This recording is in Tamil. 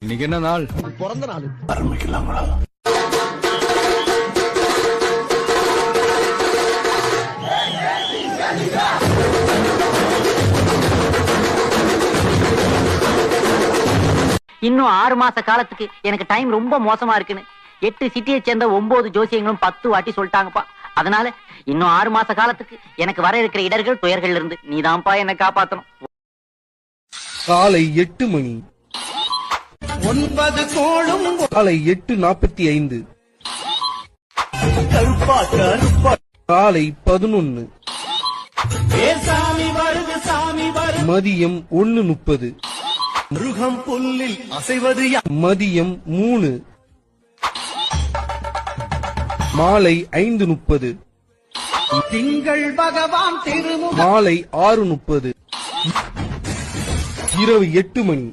இன்னைக்கு என்ன நாள்? பிறந்த நாள். ஆரம்பிக்கலாங்களா? இன்னும் 6 மாச காலத்துக்கு எனக்கு டைம் ரொம்ப மோசமா இருக்குன்னு 8 சிட்டியை சேர்ந்த 9 ஜோசியங்களும் 10 வாட்டி சொல்லிட்டாங்கப்பா. அதனால இன்னும் 6 மாச காலத்துக்கு எனக்கு வர இருக்கிற இடர்கள் துயர்கள் இருந்து நீதான்ப்பா என்ன காப்பாத்தணும். காலை 8 மணி. 9 கோளும் காலை 8:45. கருப்பா கருப்பா. காலை 11. சாமி வருது சாமி வருது. மதியம் 1:30. மிருகம் புல்லில் அசைவது மதியம் 3. மாலை 5:30. திங்கள் பகவான் திருமுக. மாலை 6:30. இரவு 8 மணி.